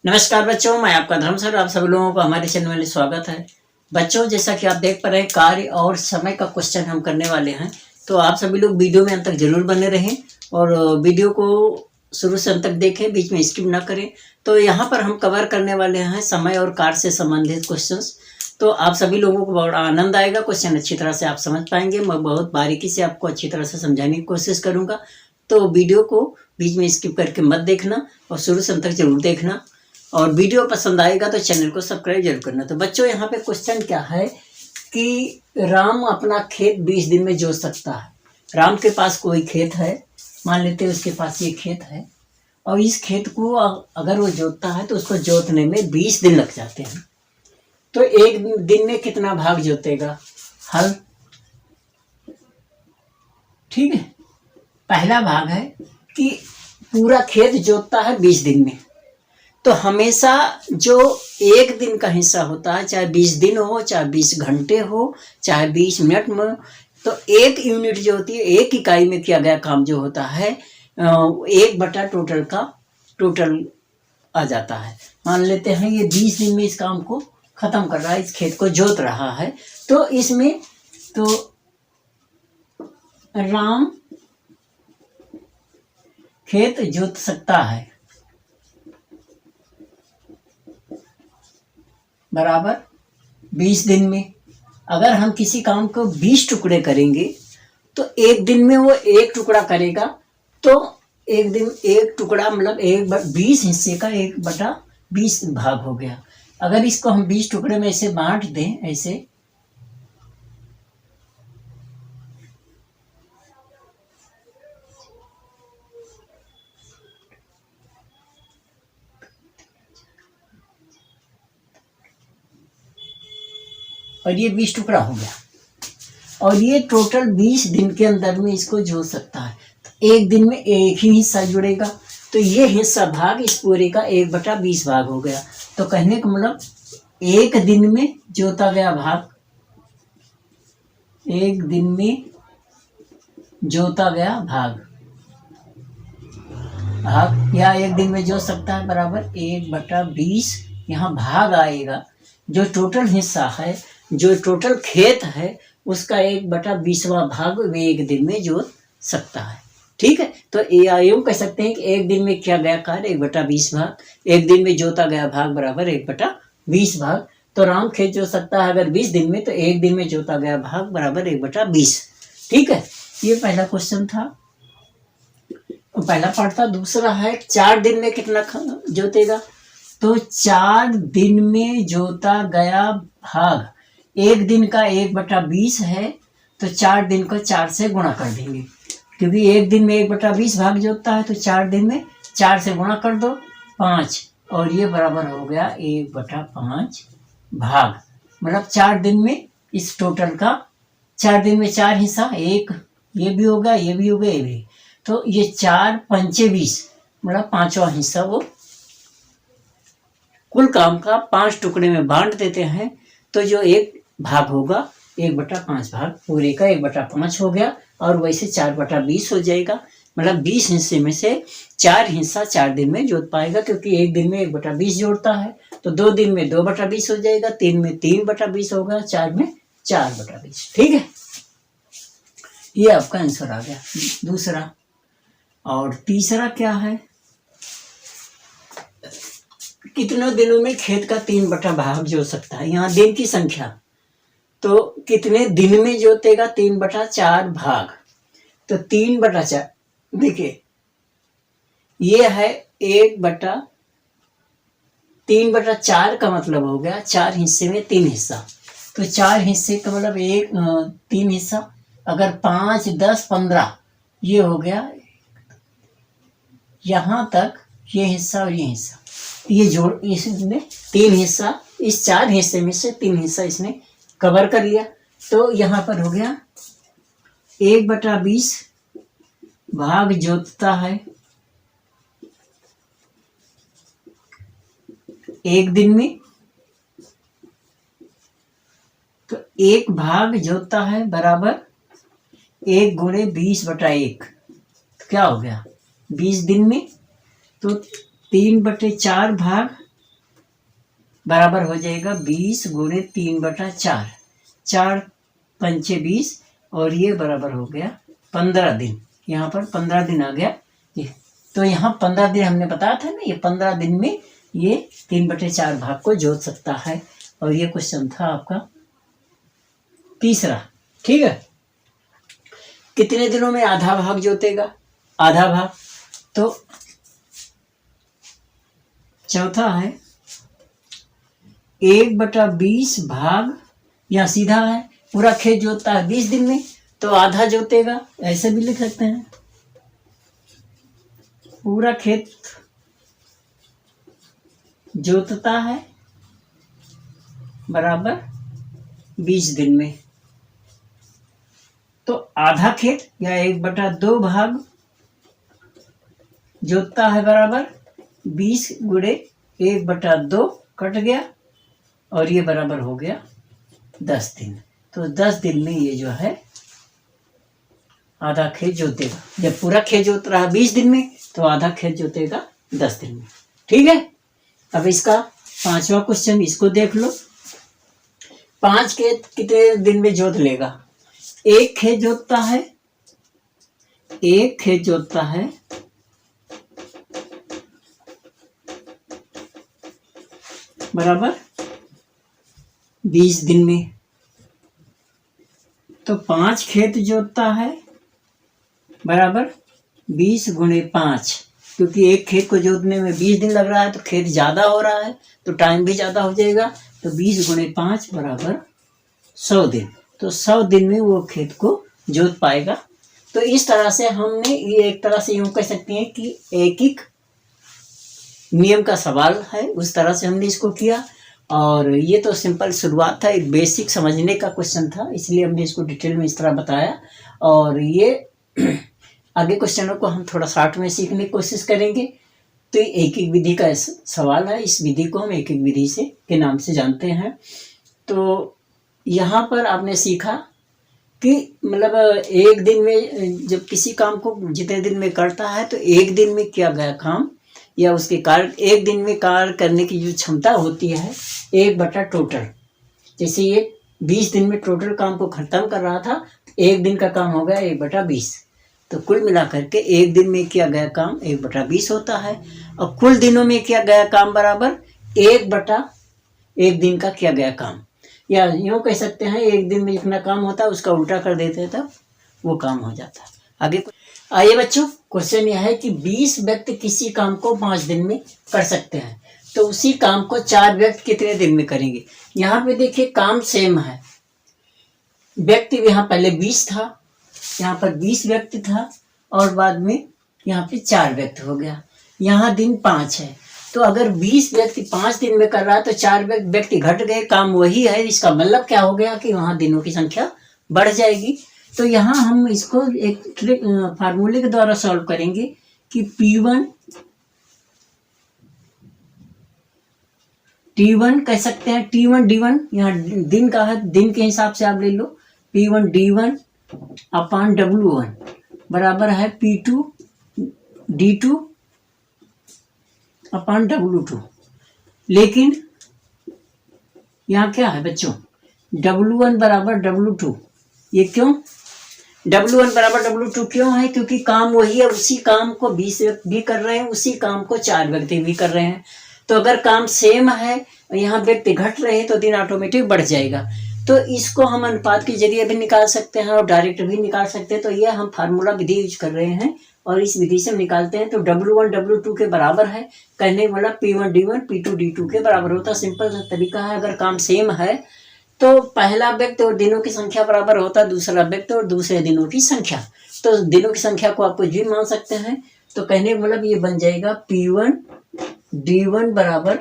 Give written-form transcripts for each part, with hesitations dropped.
नमस्कार बच्चों, मैं आपका धर्म सर। आप सभी लोगों को हमारे चैनल में स्वागत है। बच्चों, जैसा कि आप देख पा रहे हैं, कार्य और समय का क्वेश्चन हम करने वाले हैं, तो आप सभी लोग वीडियो में अंत तक जरूर बने रहें और वीडियो को शुरू से अंत तक देखें, बीच में स्किप ना करें। तो यहाँ पर हम कवर करने वाले हैं समय और कार्य से संबंधित क्वेश्चंस। तो आप सभी लोगों को बड़ा आनंद आएगा, क्वेश्चन अच्छी तरह से आप समझ पाएंगे। मैं बहुत बारीकी से आपको अच्छी तरह से समझाने की कोशिश करूंगा, तो वीडियो को बीच में स्किप करके मत देखना और शुरू से अंत तक जरूर देखना। और वीडियो पसंद आएगा तो चैनल को सब्सक्राइब जरूर करना। तो बच्चों, यहाँ पे क्वेश्चन क्या है कि राम अपना खेत 20 दिन में जोत सकता है। राम के पास कोई खेत है, मान लेते हैं उसके पास ये खेत है, और इस खेत को अगर वो जोतता है तो उसको जोतने में 20 दिन लग जाते हैं। तो एक दिन में कितना भाग जोतेगा? हल, ठीक है। पहला भाग है कि पूरा खेत जोतता है 20 दिन में, तो हमेशा जो एक दिन का हिस्सा होता है, चाहे 20 दिन हो, चाहे 20 घंटे हो, चाहे 20 मिनट में, तो एक यूनिट जो होती है, एक इकाई में किया गया काम जो होता है, 1/टोटल का टोटल आ जाता है। मान लेते हैं ये 20 दिन में इस काम को खत्म कर रहा है, इस खेत को जोत रहा है, तो इसमें तो राम खेत जोत सकता है बराबर 20 दिन में। अगर हम किसी काम को 20 टुकड़े करेंगे तो एक दिन में वो एक टुकड़ा करेगा, तो एक दिन एक टुकड़ा मतलब 20 हिस्से का 1/20 भाग हो गया। अगर इसको हम 20 टुकड़े में ऐसे बांट दें, ऐसे और ये 20 टुकड़ा हो गया, और ये टोटल 20 दिन के अंदर में इसको जोड़ सकता है। तो एक दिन में एक ही हिस्सा जुड़ेगा, तो ये हिस्सा भाग इस पूरे का 1/20 भाग हो गया। तो कहने का मतलब एक दिन में जोता गया भाग, एक दिन में जोता गया भाग या एक दिन में जोत सकता है बराबर 1/20। यहाँ भाग आएगा, जो टोटल हिस्सा है, जो टोटल खेत है, उसका 1/20वां भाग वे एक दिन में जोत सकता है। ठीक है, तो यूं कह सकते हैं कि एक दिन में किया गया कार्य 1/20 भाग, एक दिन में जोता गया भाग बराबर 1/20 भाग। तो राम खेत जोत सकता है अगर 20 दिन में, तो एक दिन में जोता गया भाग बराबर 1/20। ठीक है, ये पहला क्वेश्चन था, पहला पार्ट था। दूसरा है 4 दिन में कितना जोतेगा? तो 4 दिन में जोता गया भाग, एक दिन का 1/20 है, तो 4 दिन को 4 से गुणा कर देंगे, क्योंकि एक दिन में 1/20 भाग जोतता है, तो 4 दिन में 4 से गुणा कर दो 5, और ये बराबर हो गया 1/5 भाग। मतलब 4 दिन में इस टोटल का 4 दिन में 4 हिस्सा, एक ये भी हो गया, ये भी हो गया, ये भी, तो ये 4×5 = 20, मतलब 5वां हिस्सा वो कुल काम का 5 टुकड़े में बांट देते हैं, तो जो एक भाग होगा 1/5 भाग, पूरे का 1/5 हो गया, और वैसे 4/20 हो जाएगा। मतलब 20 हिस्से में से 4 हिस्सा 4 दिन में जोत पाएगा, क्योंकि एक दिन में 1/20 जोड़ता है, तो 2 दिन में 2/20 हो जाएगा, 3 में 3/20 होगा, 4 में 4/20। ठीक है, ये आपका आंसर आ गया दूसरा। और तीसरा क्या है? कितने दिनों में खेत का 3/भाग भाग जोत सकता है? यहाँ दिन की संख्या, तो कितने दिन में जोतेगा 3/4 भाग? तो 3/4, देखिए ये है 3/4 का मतलब हो गया 4 हिस्से में 3 हिस्सा, तो 4 हिस्से का मतलब 3 हिस्सा, अगर 5, 10, 15 ये हो गया, यहाँ तक ये हिस्सा और ये हिस्सा, ये जोड़, इसने 3 हिस्सा, इस 4 हिस्से में से 3 हिस्सा इसने कवर कर लिया, तो यहाँ पर हो गया 1/20 भाग जोतता है एक दिन में, तो 1 भाग जोतता है बराबर 1 × 20/1, तो क्या हो गया 20 दिन में, तो 3/4 भाग बराबर हो जाएगा 20 गुणे 3/4, 4 पंचे 20, और ये बराबर हो गया 15 दिन। यहाँ पर 15 दिन आ गया ये। तो यहाँ 15 दिन हमने बताया था ना, ये 15 दिन में ये 3/4 भाग को जोत सकता है। और ये क्वेश्चन था आपका तीसरा। ठीक है, कितने दिनों में आधा भाग जोतेगा? आधा भाग तो चौथा है 1/20 भाग, या सीधा है पूरा खेत जोतता है 20 दिन में, तो आधा जोतेगा, ऐसे भी लिख सकते हैं। पूरा खेत जोतता है बराबर 20 दिन में, तो आधा खेत या 1/2 भाग जोतता है बराबर 20 गुणे 1/2 कट गया, और ये बराबर हो गया 10 दिन। तो 10 दिन में ये जो है आधा खेत जोतेगा। जब पूरा खेत जोत रहा 20 दिन में, तो आधा खेत जोतेगा 10 दिन में। ठीक है, अब इसका 5वां क्वेश्चन, इसको देख लो। 5 खेत कितने दिन में जोत लेगा? एक खेत जोतता है, एक खेत जोतता है बराबर 20 दिन में, तो 5 खेत जोतता है बराबर 20 गुणे 5, क्योंकि एक खेत को जोतने में 20 दिन लग रहा है, तो खेत ज़्यादा हो रहा है तो टाइम भी ज़्यादा हो जाएगा। तो 20 गुणे 5 बराबर 100 दिन। तो 100 दिन में वो खेत को जोत पाएगा। तो इस तरह से हमने ये एक तरह से यूँ कह सकते हैं कि एक नियम का सवाल है, उस तरह से हमने इसको किया। और ये तो सिंपल शुरुआत था, एक बेसिक समझने का क्वेश्चन था, इसलिए हमने इसको डिटेल में इस तरह बताया। और ये आगे क्वेश्चनों को हम थोड़ा शॉर्ट में सीखने की कोशिश करेंगे। तो एक एक विधि का सवाल है, इस विधि को हम एक एक विधि से के नाम से जानते हैं। तो यहाँ पर आपने सीखा कि मतलब एक दिन में जब किसी काम को जितने दिन में करता है, तो एक दिन में किया गया काम या उसके कार्य, एक दिन में कार्य करने की जो क्षमता होती है 1/, टोटल। जैसे ये 20 दिन में टोटल काम को खत्म कर रहा था, एक दिन का काम हो गया 1/20। तो कुल मिलाकर के एक दिन में किया गया काम 1/20 होता है। और कुल दिनों में किया गया काम बराबर 1/1 दिन का किया गया काम। या यूँ कह सकते हैं एक दिन में जितना काम होता है उसका उल्टा कर देते हैं, तब वो काम हो जाता है। आगे आइए बच्चों, क्वेश्चन यह है कि 20 व्यक्ति किसी काम को 5 दिन में कर सकते हैं, तो उसी काम को 4 व्यक्ति कितने दिन में करेंगे? यहाँ पे देखिए काम सेम है, व्यक्ति यहाँ पहले 20 था, यहाँ पर 20 व्यक्ति था, और बाद में यहाँ पे 4 व्यक्ति हो गया। यहाँ दिन 5 है, तो अगर 20 व्यक्ति 5 दिन में कर रहा है तो 4 व्यक्ति घट गए, काम वही है। इसका मतलब क्या हो गया कि वहाँ दिनों की संख्या बढ़ जाएगी। तो यहाँ हम इसको एक फार्मूले के द्वारा सॉल्व करेंगे कि P1 T1 कह सकते हैं, T1 D1, यहाँ दिन का है, दिन के हिसाब से आप ले लो। P1 D1 अपान W1 बराबर है P2 D2 अपान W2। लेकिन यहाँ क्या है बच्चों, W1 बराबर W2। ये क्यों W1 बराबर W2 क्यों है? क्योंकि काम वही है, उसी काम को 20 व्यक्ति भी कर रहे हैं, उसी काम को 4 व्यक्ति भी कर रहे हैं। तो अगर काम सेम है, यहाँ व्यक्ति घट रहे हैं, तो दिन ऑटोमेटिक बढ़ जाएगा। तो इसको हम अनुपात के जरिए भी निकाल सकते हैं और डायरेक्ट भी निकाल सकते हैं। तो यह हम फार्मूला विधि यूज कर रहे हैं और इस विधि से हम निकालते हैं। तो W1 W2 के बराबर है, कहने वाला P1 D1 P2 D2 के बराबर होता है। सिंपल तरीका है, अगर काम सेम है तो पहला व्यक्ति और दिनों की संख्या बराबर होता है दूसरा व्यक्ति और दूसरे दिनों की संख्या। तो दिनों की संख्या को आप कुछ भी मान सकते हैं। तो कहने मतलब ये बन जाएगा P1 D1 बराबर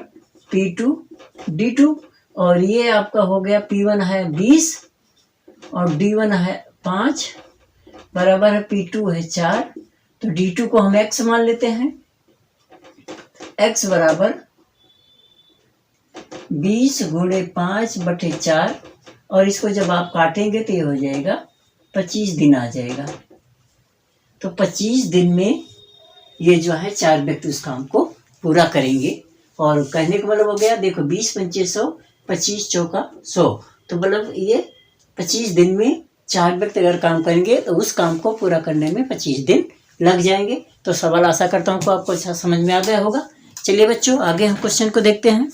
P2 D2, और ये आपका हो गया P1 है 20 और D1 है 5 बराबर है P2 है 4। तो D2 को हम x मान लेते हैं, x बराबर 20 गुणे 5/4, और इसको जब आप काटेंगे तो ये हो जाएगा 25 दिन आ जाएगा। तो 25 दिन में ये जो है 4 व्यक्ति उस काम को पूरा करेंगे और कहने का मतलब हो गया, देखो 20 पंचे 100, 25 चौका 100, तो मतलब ये 25 दिन में 4 व्यक्ति अगर काम करेंगे तो उस काम को पूरा करने में 25 दिन लग जाएंगे। तो सवाल आशा करता हूँ कि आपको अच्छा समझ में आ गया होगा। चलिए बच्चों आगे हम क्वेश्चन को देखते हैं।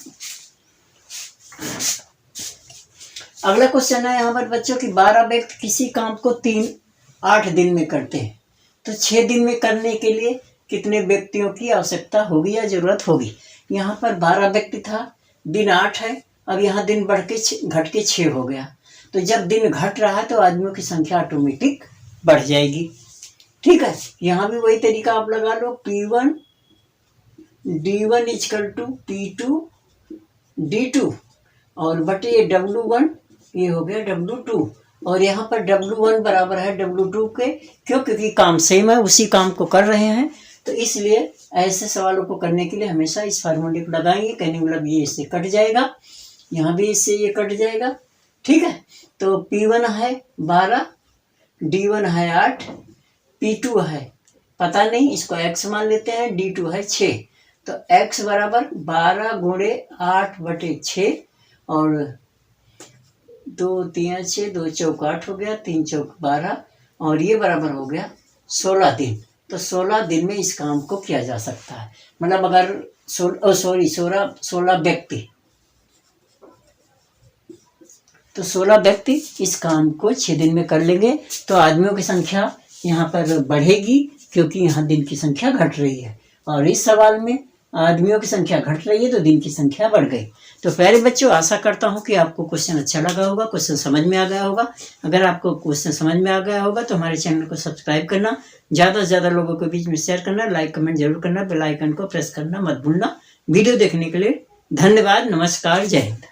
अगला क्वेश्चन है यहाँ पर बच्चों की 12 व्यक्ति किसी काम को 8 दिन में करते हैं, तो 6 दिन में करने के लिए कितने व्यक्तियों की आवश्यकता होगी या जरूरत होगी। यहाँ पर 12 व्यक्ति था, दिन 8 है, अब यहाँ दिन बढ़ के घट के 6 हो गया। तो जब दिन घट रहा है तो आदमियों की संख्या ऑटोमेटिक बढ़ जाएगी। ठीक है, यहाँ भी वही तरीका आप लगा लो, P1 D1 = P2 D2 और बटे ये W1 ये हो गया W2, और यहाँ पर W1 बराबर है W2 के, क्यों? क्योंकि काम सेम है, उसी काम को कर रहे हैं। तो इसलिए ऐसे सवालों को करने के लिए हमेशा इस फार्मूले को लगाएंगे। कहने मतलब ये इससे कट जाएगा, यहाँ भी इससे ये कट जाएगा। ठीक है, तो P1 है 12, D1 है 8, P2 है पता नहीं, इसको x मान लेते हैं, D2 है 6। तो x बराबर 12 गुणे 8 बटे 6 और 2 3 6, 2 चौक 8 हो गया, 3 चौक 12 और ये बराबर हो गया 16 दिन। तो 16 दिन में इस काम को किया जा सकता है। मतलब अगर 16 व्यक्ति, तो 16 व्यक्ति इस काम को 6 दिन में कर लेंगे तो आदमियों की संख्या यहाँ पर बढ़ेगी, क्योंकि यहाँ दिन की संख्या घट रही है और इस सवाल में आदमियों की संख्या घट रही है तो दिन की संख्या बढ़ गई। तो प्यारे बच्चों आशा करता हूँ कि आपको क्वेश्चन अच्छा लगा होगा, क्वेश्चन समझ में आ गया होगा। अगर आपको क्वेश्चन समझ में आ गया होगा तो हमारे चैनल को सब्सक्राइब करना, ज़्यादा से ज़्यादा लोगों के बीच में शेयर करना, लाइक कमेंट जरूर करना, बेल आइकन को प्रेस करना मत भूलना। वीडियो देखने के लिए धन्यवाद। नमस्कार, जय हिंद।